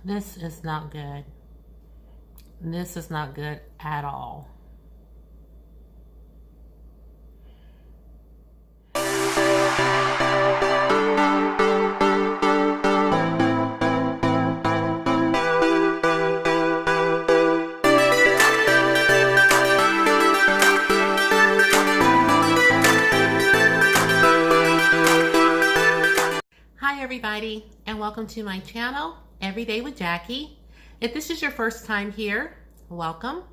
This is not good. This is not good at all. Hi everybody, and welcome to my channel, Everyday with Jackie. If this is your first time here, welcome.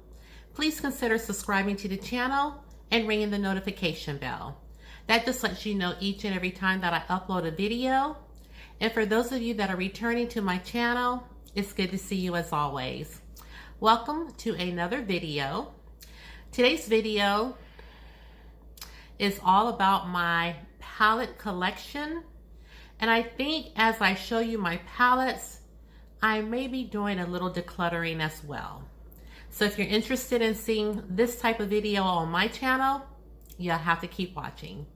Please consider subscribing to the channel and ringing the notification bell. That just lets you know each and every time that I upload a video. And for those of you that are returning to my channel, it's good to see you as always. Welcome to another video. Today's video is all about my palette collection. And I think as I show you my palettes, I may be doing a little decluttering as well. So if you're interested in seeing this type of video on my channel, you'll have to keep watching.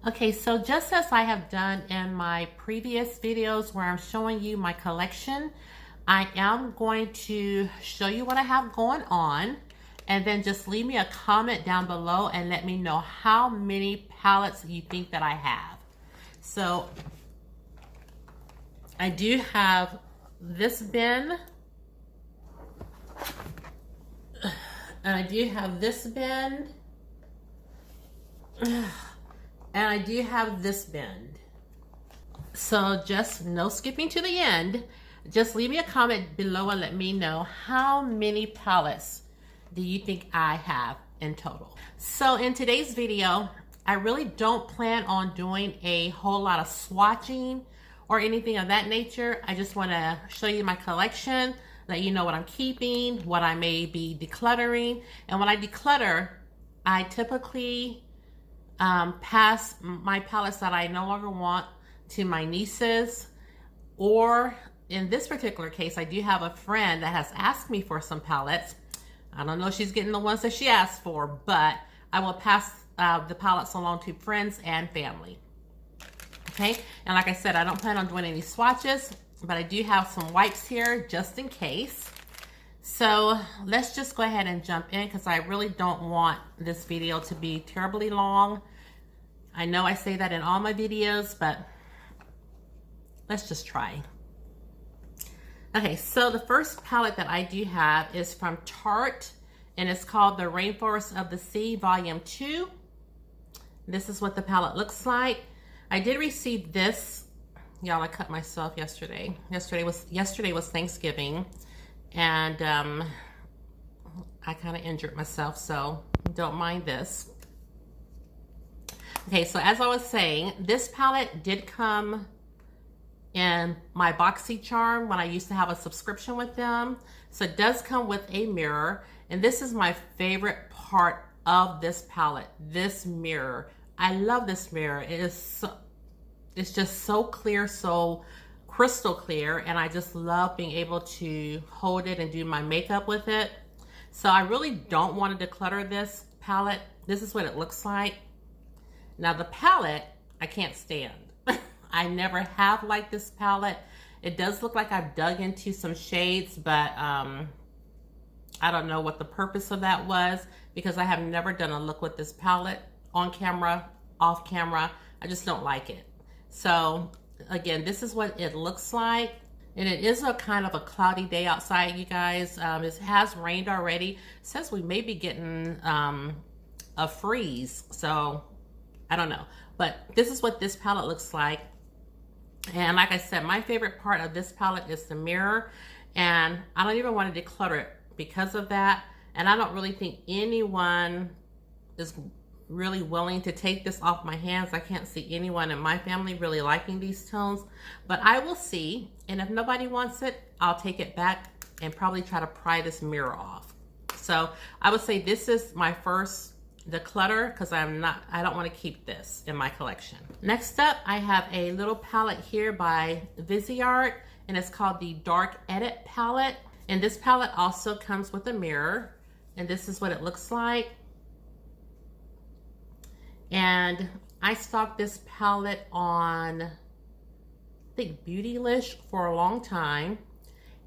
Okay, so just as I have done in my previous videos where I'm showing you my collection, I am going to show you what I have going on, and then just leave me a comment down below and let me know how many palettes you think that I have. So I do have this bin, and I do have this bin, and I do have this bin. So just no skipping to the end. Just leave me a comment below and let me know how many palettes do you think I have in total. So in today's video, I really don't plan on doing a whole lot of swatching or anything of that nature. I just want to show you my collection, let you know what I'm keeping, what I may be decluttering. And when I declutter, I typically pass my palettes that I no longer want to my nieces, or in this particular case, I do have a friend that has asked me for some palettes. I don't know if she's getting the ones that she asked for, but I will pass the palettes along to friends and family. Okay, and like I said, I don't plan on doing any swatches, but I do have some wipes here just in case. So let's just go ahead and jump in, because I really don't want this video to be terribly long. I know I say that in all my videos, but let's just try. Okay, so the first palette that I do have is from Tarte, and it's called the Rainforest of the Sea Volume 2. This is what the palette looks like. I did receive this. Y'all, I cut myself yesterday. Yesterday was Thanksgiving, and I kind of injured myself, so don't mind this. Okay, so as I was saying, this palette did come in my BoxyCharm when I used to have a subscription with them. So it does come with a mirror, and this is my favorite part of this palette, this mirror. I love this mirror. It's just so clear, so crystal clear, and I just love being able to hold it and do my makeup with it. So I really don't want to declutter this palette. This is what it looks like. Now the palette, I can't stand. I never have liked this palette. It does look like I've dug into some shades, but I don't know what the purpose of that was, because I have never done a look with this palette on camera, off camera. I just don't like it. So again, this is what it looks like. And it is a kind of a cloudy day outside, you guys. It has rained already. It says we may be getting a freeze. So I don't know. But this is what this palette looks like. And like I said, my favorite part of this palette is the mirror. And I don't even want to declutter it because of that. And I don't really think anyone is really willing to take this off my hands. I can't see anyone in my family really liking these tones, but I will see. And if nobody wants it, I'll take it back and probably try to pry this mirror off. So I would say this is my first declutter, because I don't want to keep this in my collection. Next up, I have a little palette here by Viseart, and it's called the Dark Edit palette. And this palette also comes with a mirror, and this is what it looks like. And I stocked this palette on think Beautylish for a long time,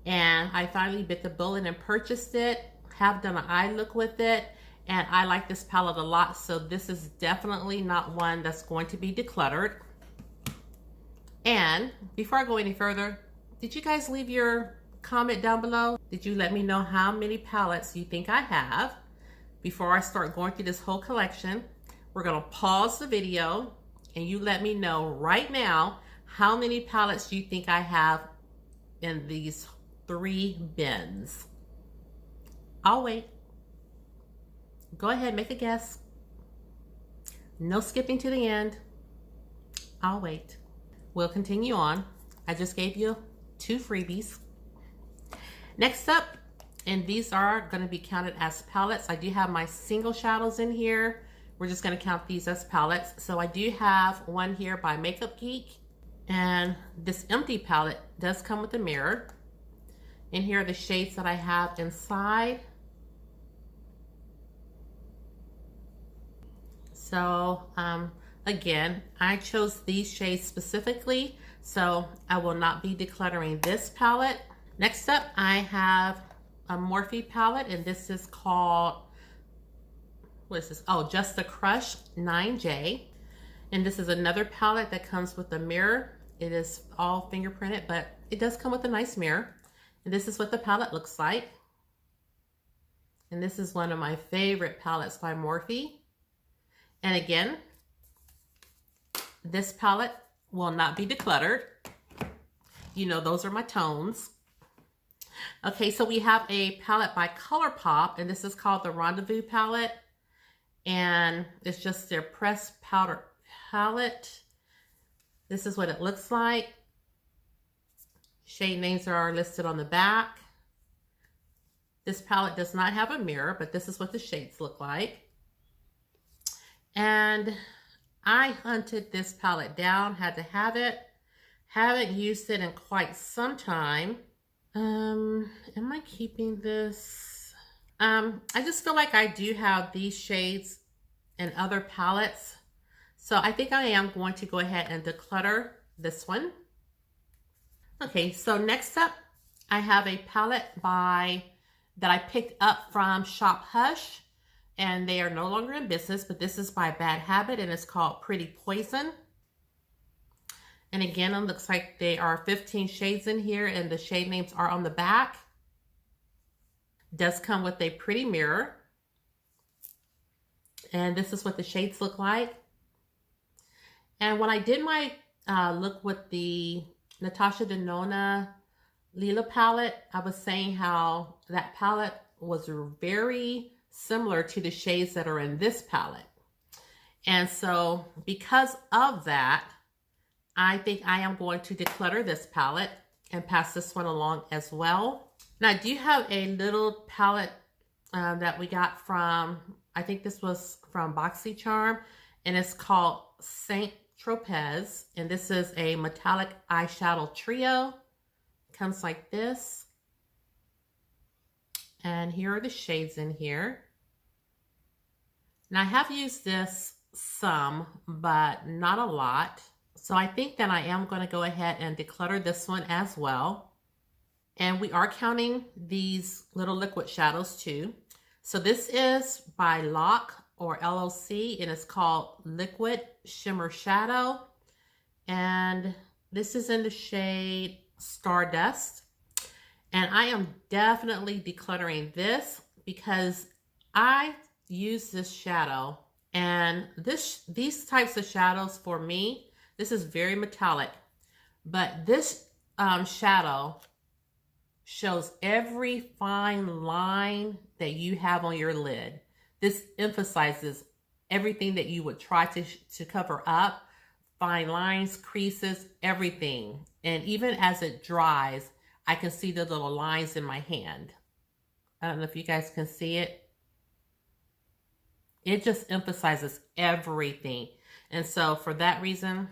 and I finally bit the bullet and purchased it. Have done an eye look with it, and I like this palette a lot, so this is definitely not one that's going to be decluttered. And before I go any further, did you guys leave your comment down below? Did you let me know how many palettes you think I have? Before I start going through this whole collection, we're gonna pause the video and you let me know right now how many palettes you think I have in these 3 bins. I'll wait. Go ahead, make a guess. No skipping to the end. I'll wait. We'll continue on. I just gave you 2 freebies. Next up, and these are going to be counted as palettes. I do have my single shadows in here. We're just going to count these as palettes. So I do have one here by Makeup Geek, and this empty palette does come with a mirror. And here are the shades that I have inside. So again, I chose these shades specifically, so I will not be decluttering this palette. Next up, I have a Morphe palette, and this is called, what is this? Oh, Just the Crush 9J. And this is another palette that comes with a mirror. It is all fingerprinted, but it does come with a nice mirror. And this is what the palette looks like. And this is one of my favorite palettes by Morphe. And again, this palette will not be decluttered. You know, those are my tones. Okay, so we have a palette by ColourPop, and this is called the Rendezvous palette. And it's just their pressed powder palette. This is what it looks like. Shade names are listed on the back. This palette does not have a mirror, but this is what the shades look like. And I hunted this palette down, had to have it. Haven't used it in quite some time. Am I keeping this? I just feel like I do have these shades in other palettes. So I think I am going to go ahead and declutter this one. Okay, so next up, I have a palette that I picked up from Shop Hush. And they are no longer in business, but this is by Bad Habit, and it's called Pretty Poison. And again, it looks like there are 15 shades in here, and the shade names are on the back. Does come with a pretty mirror. And this is what the shades look like. And when I did my look with the Natasha Denona Lila palette, I was saying how that palette was very similar to the shades that are in this palette. And so because of that, I think I am going to declutter this palette and pass this one along as well. Now I do have a little palette that we got from, I think this was from BoxyCharm, and it's called Saint Tropez. And this is a metallic eyeshadow trio. It comes like this. And here are the shades in here. Now I have used this some, but not a lot. So I think that I am going to go ahead and declutter this one as well. And we are counting these little liquid shadows too. So this is by LOC or LOC, and it's called Liquid Shimmer Shadow. And this is in the shade Stardust. And I am definitely decluttering this because I use this shadow, and these types of shadows for me, this is very metallic, but this shadow shows every fine line that you have on your lid. This emphasizes everything that you would try to cover up, fine lines, creases, everything. And even as it dries, I can see the little lines in my hand. I don't know if you guys can see it. It just emphasizes everything. And so for that reason,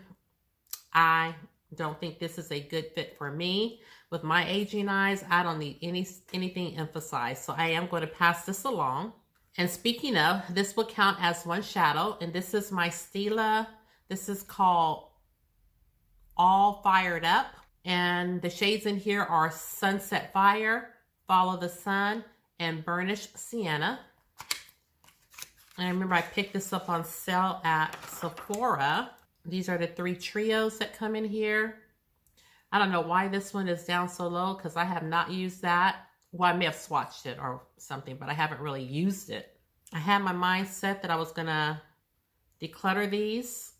I don't think this is a good fit for me. With my aging eyes, I don't need anything emphasized. So I am going to pass this along. And speaking of, this will count as one shadow. And this is my Stila. This is called all fired up. And the shades in here are Sunset Fire, Follow the Sun, and Burnished Sienna. And I remember I picked this up on sale at Sephora. These are the 3 trios that come in here. I don't know why this one is down so low because I have not used that. Well, I may have swatched it or something, but I haven't really used it. I had my mind set that I was gonna declutter these,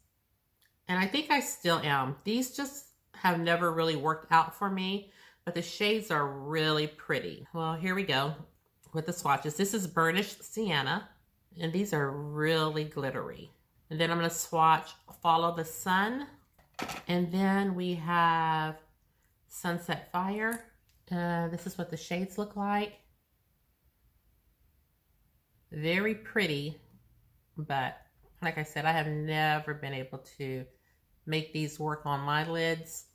and I think I still am. These just have never really worked out for me, but the shades are really pretty. Well, here we go with the swatches. This is Burnished Sienna, and these are really glittery. And then I'm gonna swatch Follow the Sun, and then we have Sunset Fire. This is what the shades look like. Very pretty, but like I said, I have never been able to make these work on my lids.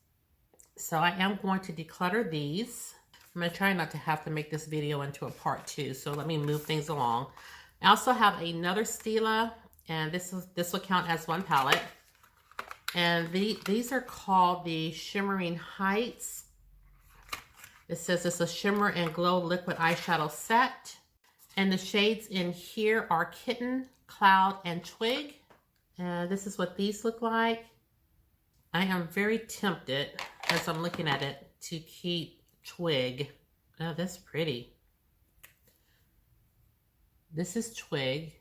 So I am going to declutter these. I'm going to try not to have to make this video into a part 2. So let me move things along. I also have another Stila, and this will count as one palette. And these are called the Shimmering Heights. It says it's a Shimmer and Glow Liquid Eyeshadow Set. And the shades in here are Kitten, Cloud, and Twig. And this is what these look like. I am very tempted, as I'm looking at it, to keep Twig. Oh, that's pretty. This is Twig.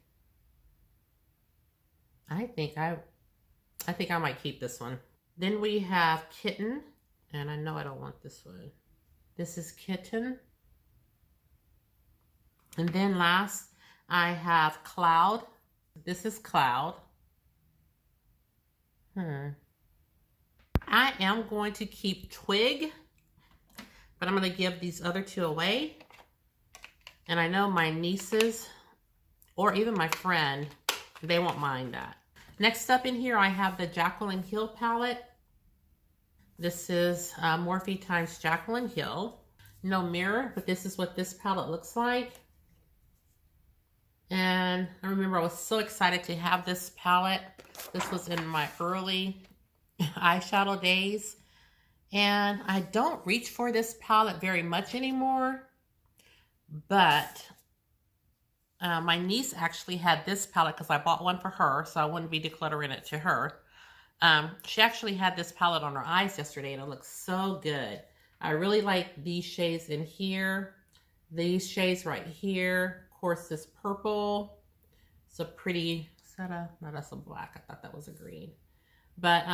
I think I might keep this one. Then we have Kitten, and I know I don't want this one. This is Kitten. And then last, I have Cloud. This is Cloud. I am going to keep Twig, but I'm going to give these other 2 away. And I know my nieces, or even my friend, they won't mind that. Next up in here, I have the Jaclyn Hill palette. This is Morphe times Jaclyn Hill. No mirror, but this is what this palette looks like. And I remember I was so excited to have this palette. This was in my early eyeshadow days. And I don't reach for this palette very much anymore. But my niece actually had this palette because I bought one for her, so I wouldn't be decluttering it to her. She actually had this palette on her eyes yesterday, and it looks so good. I really like these shades in here. These shades right here. Of course, this purple. It's a pretty, is that a, no, that's a black. I thought that was a green. But,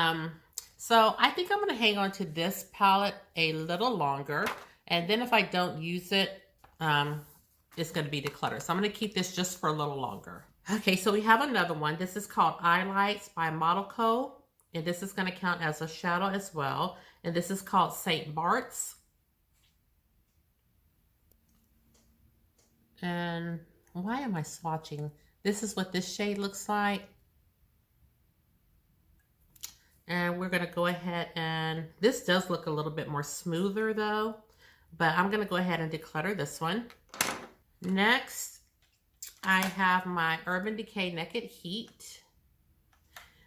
so I think I'm going to hang on to this palette a little longer. And then if I don't use it, it's going to be decluttered. So I'm going to keep this just for a little longer. Okay, so we have another one. This is called Eyelights by Model Co. And this is going to count as a shadow as well. And this is called St. Bart's. And why am I swatching? This is what this shade looks like. And we're going to go ahead and, this does look a little bit more smoother though. But I'm going to go ahead and declutter this one. Next, I have my Urban Decay Naked Heat.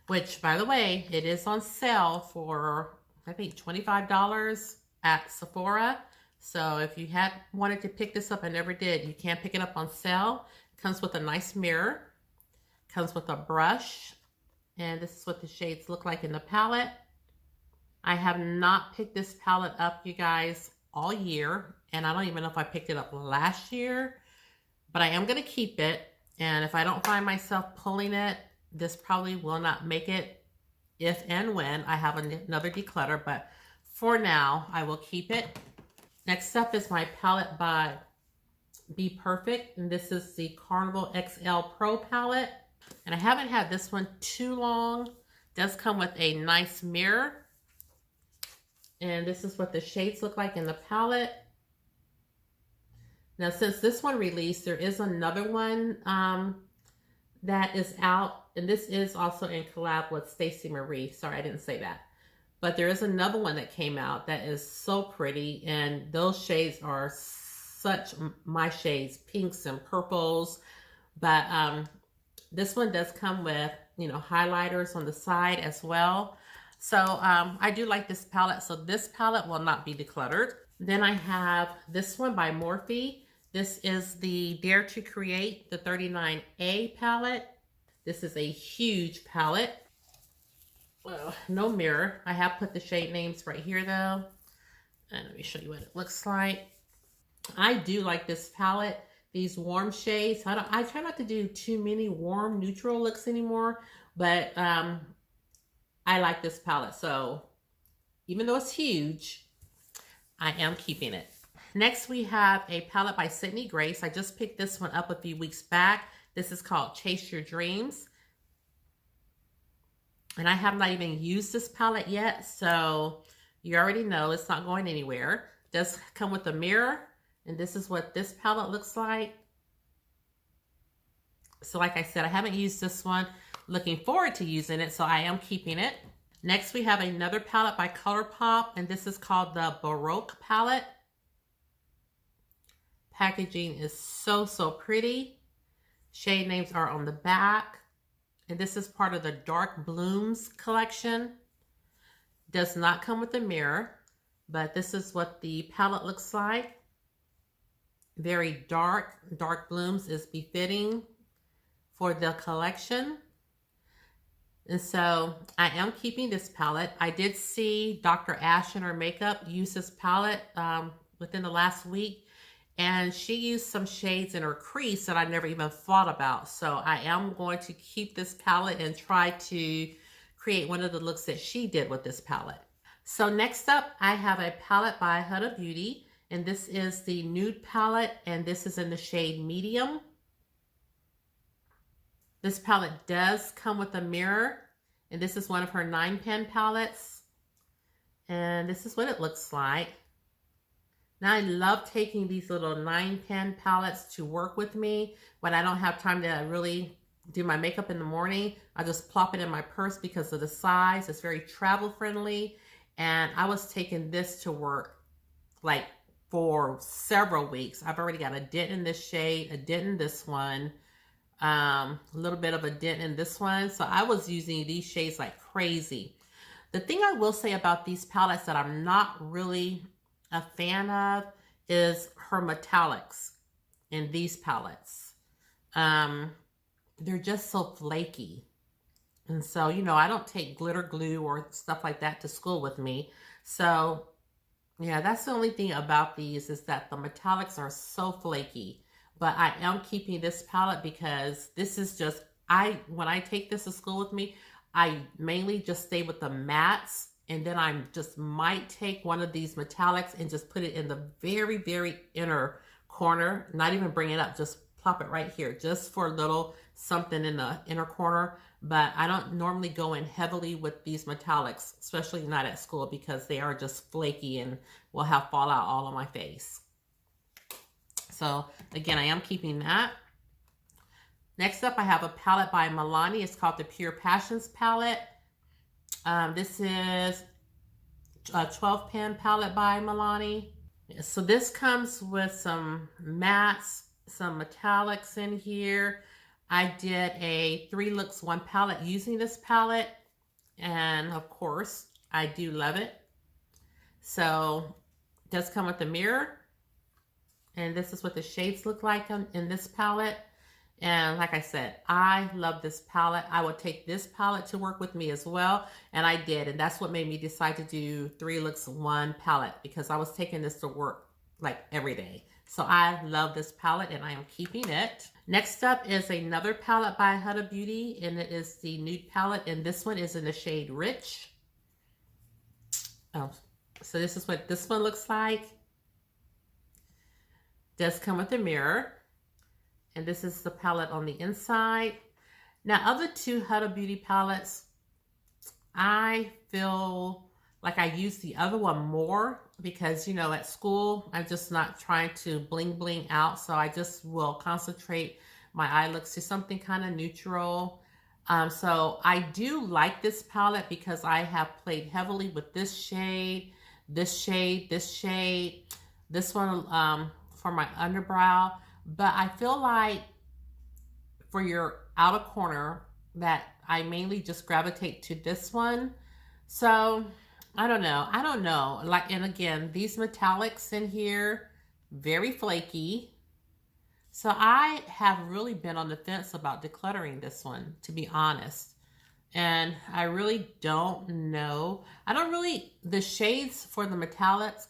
Which, by the way, it is on sale for, I think, $25 at Sephora. So if you had wanted to pick this up and never did, you can pick it up on sale. It comes with a nice mirror. Comes with a brush. And this is what the shades look like in the palette. I have not picked this palette up, you guys, all year. And I don't even know if I picked it up last year. But I am going to keep it. And if I don't find myself pulling it, this probably will not make it if and when I have another declutter. But for now, I will keep it. Next up is my palette by Be Perfect. And this is the Carnival XL Pro palette. And I haven't had this one too long. It does come with a nice mirror. And this is what the shades look like in the palette. Now, since this one released, there is another one that is out. And this is also in collab with Stacey Marie. Sorry, I didn't say that. But there is another one that came out that is so pretty. And those shades are such my shades, pinks and purples. But this one does come with, you know, highlighters on the side as well. So I do like this palette. So this palette will not be decluttered. Then I have this one by Morphe. This is the Dare to Create, the 39A palette. This is a huge palette. No mirror. I have put the shade names right here though. And let me show you what it looks like. I do like this palette. These warm shades. I try not to do too many warm neutral looks anymore, but I like this palette. So even though it's huge, I am keeping it. Next, we have a palette by Sydney Grace. I just picked this one up a few weeks back. This is called Chase Your Dreams. And I have not even used this palette yet, so you already know it's not going anywhere. It does come with a mirror, and this is what this palette looks like. So like I said, I haven't used this one. Looking forward to using it, so I am keeping it. Next, we have another palette by ColourPop, and this is called the Baroque palette. Packaging is so pretty. Shade names are on the back. And this is part of the Dark Blooms collection. Does not come with a mirror, but this is what the palette looks like. Very dark. Dark Blooms is befitting for the collection. And so I am keeping this palette. I did see Dr. Ash in her makeup use this palette within the last week. And she used some shades in her crease that I never even thought about. So I am going to keep this palette and try to create one of the looks that she did with this palette. So next up, I have a palette by Huda Beauty. And this is the nude palette. And this is in the shade medium. This palette does come with a mirror. And this is one of her 9-pan palettes. And this is what it looks like. Now I love taking these little 9-pan palettes to work with me when I don't have time to really do my makeup in the morning. I just plop it in my purse because of the size. It's very travel friendly. And I was taking this to work like for several weeks. I've already got a dent in this shade, a dent in this one, a little bit of a dent in this one. So I was using these shades like crazy. The thing I will say about these palettes that I'm not really a fan of is her metallics in these palettes. They're just so flaky. And so, you know, I don't take glitter glue or stuff like that to school with me. So, yeah, that's the only thing about these is that the metallics are so flaky. But I am keeping this palette because this is just, when I take this to school with me, I mainly just stay with the mattes. And then I just might take one of these metallics and just put it in the very inner corner. Not even bring it up, just plop it right here, just for a little something in the inner corner. But I don't normally go in heavily with these metallics, especially not at school, because they are just flaky and will have fallout all on my face. So again, I am keeping that. Next up, I have a palette by Milani. It's called the Pure Passions palette. This is a 12-pan palette by Milani. So this comes with some mattes, some metallics in here. I did a 3 looks 1 palette using this palette. And of course, I do love it. So it does come with a mirror. And this is what the shades look like in this palette. And like I said, I love this palette. I would take this palette to work with me as well. And I did. And that's what made me decide to do 3 looks 1 palette, because I was taking this to work like every day. So I love this palette and I am keeping it. Next up is another palette by Huda Beauty, and it is the nude palette. And this one is in the shade Rich. Oh, so this is what this one looks like. Does come with a mirror. And this is the palette on the inside. Now, of the 2 Huda Beauty palettes, I feel like I use the other one more because, you know, at school, I'm just not trying to bling bling out. So I just will concentrate my eye looks to something kind of neutral. So I do like this palette because I have played heavily with this shade, this shade, this shade, this one for my underbrow. But I feel like for your outer corner that I mainly just gravitate to this one. So I don't know. Like, and again, these metallics in here, very flaky. So I have really been on the fence about decluttering this one, to be honest. And I really don't know. The shades for the metallics,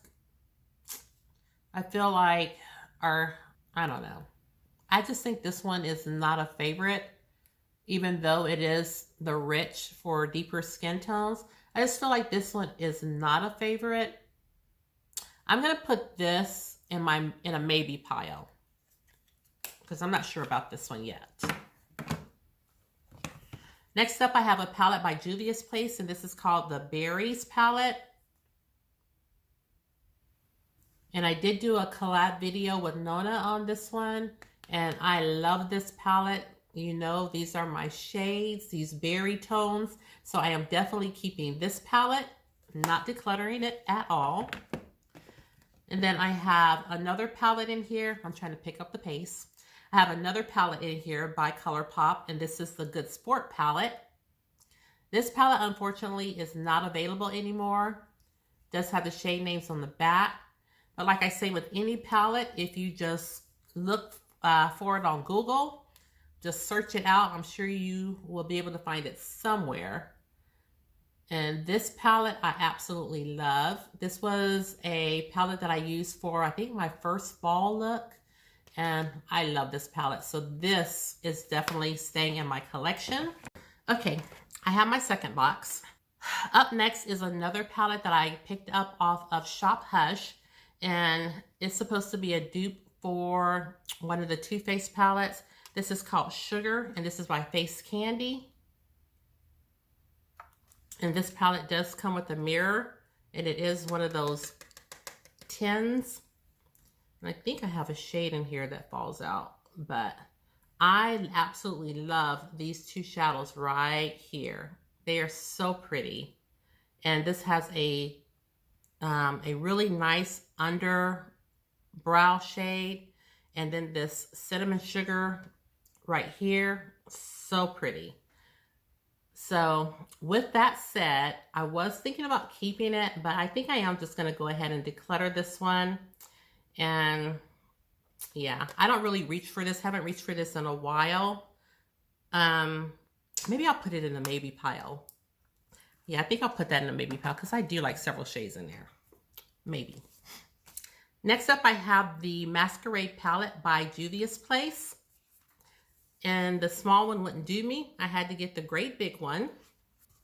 I feel like I don't know. I just think this one is not a favorite, even though it is the rich for deeper skin tones. I just feel like this one is not a favorite. I'm gonna put this in a maybe pile because I'm not sure about this one yet. Next up, I have a palette by Juvia's Place, and this is called the Berries palette. And I did do a collab video with Nona on this one, and I love this palette. You know, these are my shades, these berry tones. So I am definitely keeping this palette, not decluttering it at all. And then I have another palette in here. I'm trying to pick up the pace. I have another palette in here by ColourPop, and this is the Good Sport palette. This palette, unfortunately, is not available anymore. It does have the shade names on the back. But like I say with any palette, if you just look for it on Google, just search it out. I'm sure you will be able to find it somewhere. And this palette I absolutely love. This was a palette that I used for, I think, my first fall look. And I love this palette. So this is definitely staying in my collection. Okay, I have my second box. Up next is another palette that I picked up off of Shop Hush. And it's supposed to be a dupe for one of the Too Faced palettes. This is called Sugar, and this is by Face Candy. And this palette does come with a mirror, and it is one of those tins. And I think I have a shade in here that falls out, but I absolutely love these two shadows right here. They are so pretty. And this has a really nice under brow shade, and then this cinnamon sugar right here. So pretty. So with that said, I was thinking about keeping it, but I think I am just going to go ahead and declutter this one. And yeah, I don't really reach for this. Haven't reached for this in a while. Maybe I'll put it in a maybe pile. Yeah, I think I'll put that in a maybe pile because I do like several shades in there. Maybe. Next up, I have the Masquerade palette by Juvia's Place. And the small one wouldn't do me. I had to get the great big one.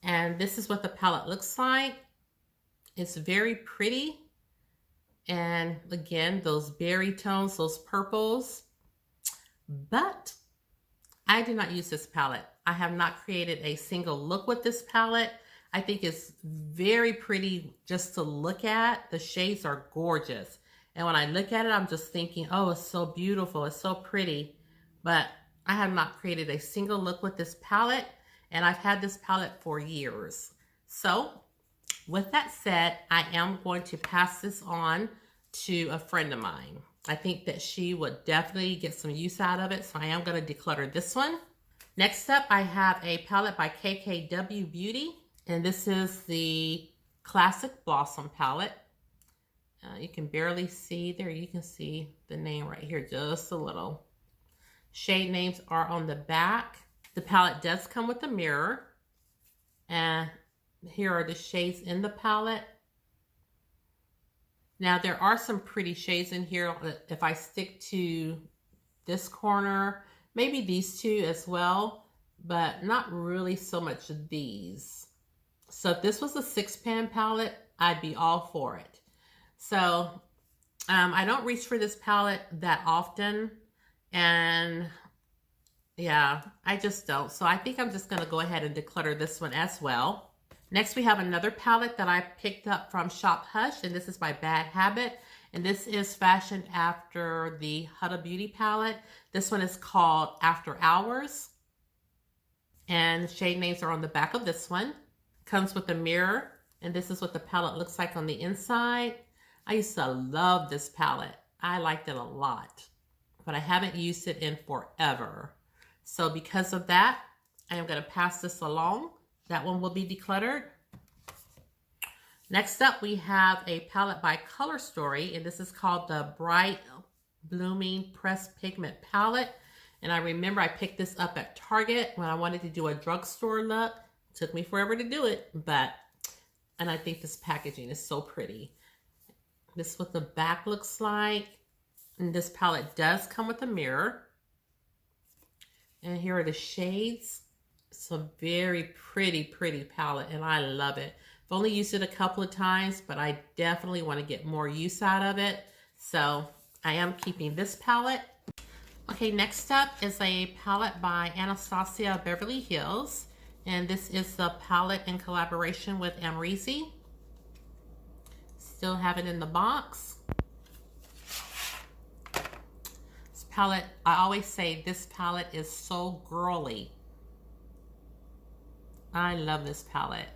And this is what the palette looks like. It's very pretty. And again, those berry tones, those purples. But I did not use this palette. I have not created a single look with this palette. I think it's very pretty just to look at. The shades are gorgeous. And when I look at it, I'm just thinking, oh, it's so beautiful. It's so pretty. But I have not created a single look with this palette. And I've had this palette for years. So with that said, I am going to pass this on to a friend of mine. I think that she would definitely get some use out of it. So I am going to declutter this one. Next up, I have a palette by KKW Beauty. And this is the Classic Blossom palette. You can barely see there. You can see the name right here just a little. Shade names are on the back. The palette does come with a mirror. And here are the shades in the palette. Now there are some pretty shades in here. If I stick to this corner, maybe these two as well, but not really so much these. So if this was a 6-pan palette, I'd be all for it. So I don't reach for this palette that often. And yeah, I just don't. So I think I'm just going to go ahead and declutter this one as well. Next, we have another palette that I picked up from Shop Hush, and this is by Bad Habit. And this is fashioned after the Huda Beauty palette. This one is called After Hours. And the shade names are on the back of this one. Comes with a mirror, and this is what the palette looks like on the inside. I used to love this palette. I liked it a lot, but I haven't used it in forever. So because of that, I am going to pass this along. That one will be decluttered. Next up, we have a palette by Color Story, and this is called the Bright Blooming Pressed Pigment Palette. And I remember I picked this up at Target when I wanted to do a drugstore look. It took me forever to do it, and I think this packaging is so pretty. This is what the back looks like. And this palette does come with a mirror. And here are the shades. It's a very pretty palette, and I love it. I've only used it a couple of times, but I definitely want to get more use out of it. So I am keeping this palette. Okay, next up is a palette by Anastasia Beverly Hills. And this is the palette in collaboration with Amrezy. Still have it in the box. This palette, I always say this palette is so girly. I love this palette.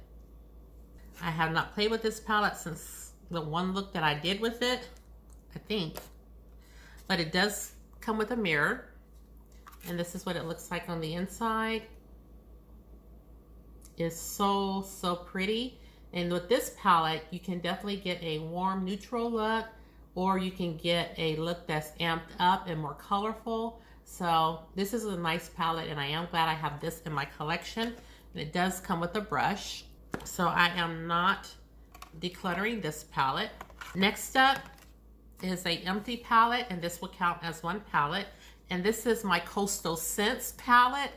I have not played with this palette since the one look that I did with it, I think. But it does come with a mirror. And this is what it looks like on the inside. It's so pretty. And with this palette, you can definitely get a warm neutral look, or you can get a look that's amped up and more colorful. So this is a nice palette, and I am glad I have this in my collection. And it does come with a brush. So I am not decluttering this palette. Next up is a empty palette, and this will count as one palette. And this is my Coastal Scents palette.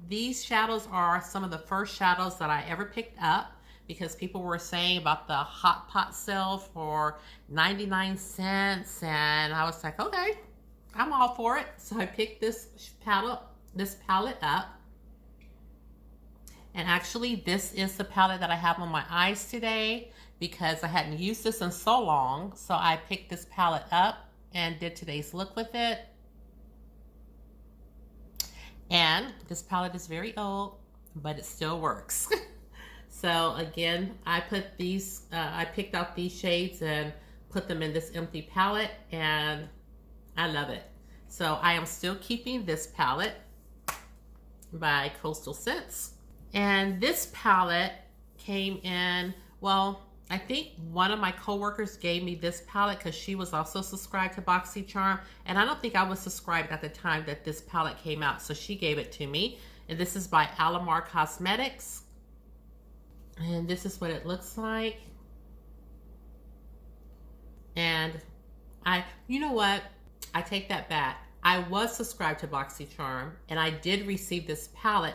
These shadows are some of the first shadows that I ever picked up, because people were saying about the Hot Pot sale for 99 cents. And I was like, okay, I'm all for it. So I picked this palette up. And actually, this is the palette that I have on my eyes today because I hadn't used this in so long. So I picked this palette up and did today's look with it. And this palette is very old, but it still works. So again, I picked out these shades and put them in this empty palette, and I love it. So I am still keeping this palette by Coastal Scents. And this palette came in, well, I think one of my coworkers gave me this palette because she was also subscribed to BoxyCharm. And I don't think I was subscribed at the time that this palette came out. So she gave it to me. And this is by Alamar Cosmetics. And this is what it looks like. And you know what? I take that back. I was subscribed to BoxyCharm and I did receive this palette,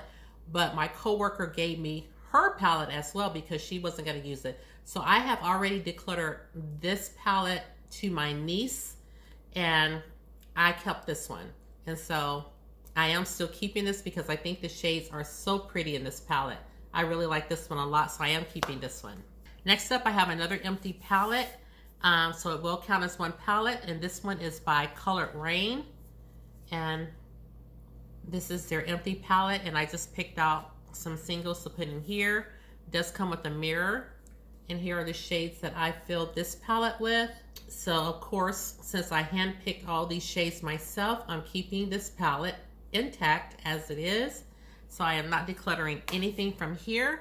but my coworker gave me her palette as well because she wasn't going to use it. So I have already decluttered this palette to my niece, and I kept this one. And so I am still keeping this because I think the shades are so pretty in this palette. I really like this one a lot, so I am keeping this one. Next up, I have another empty palette. So it will count as one palette, and this one is by Colored Rain. And this is their empty palette, and I just picked out some singles to put in here. It does come with a mirror, and here are the shades that I filled this palette with. So of course, since I handpicked all these shades myself, I'm keeping this palette intact as it is. So I am not decluttering anything from here.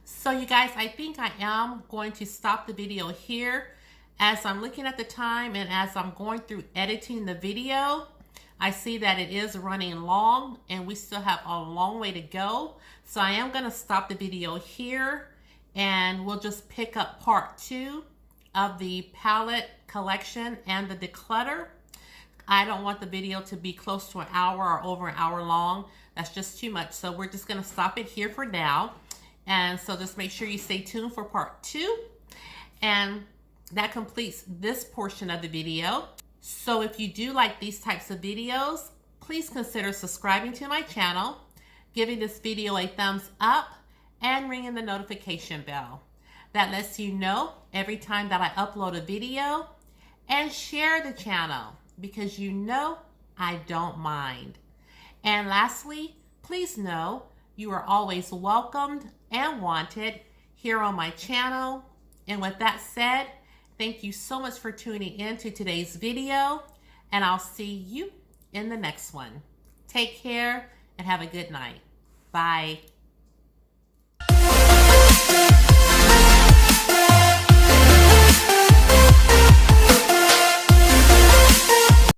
So you guys, I think I am going to stop the video here. As I'm looking at the time and as I'm going through editing the video, I see that it is running long and we still have a long way to go. So I am going to stop the video here and we'll just pick up part 2 of the palette collection and the declutter. I don't want the video to be close to an hour or over an hour long. That's just too much. So we're just going to stop it here for now. And so just make sure you stay tuned for part 2. And that completes this portion of the video. So if you do like these types of videos, please consider subscribing to my channel, giving this video a thumbs up, and ringing the notification bell. That lets you know every time that I upload a video, and share the channel because you know I don't mind. And lastly, please know you are always welcomed and wanted here on my channel. And with that said, thank you so much for tuning in to today's video, and I'll see you in the next one. Take care and have a good night. Bye.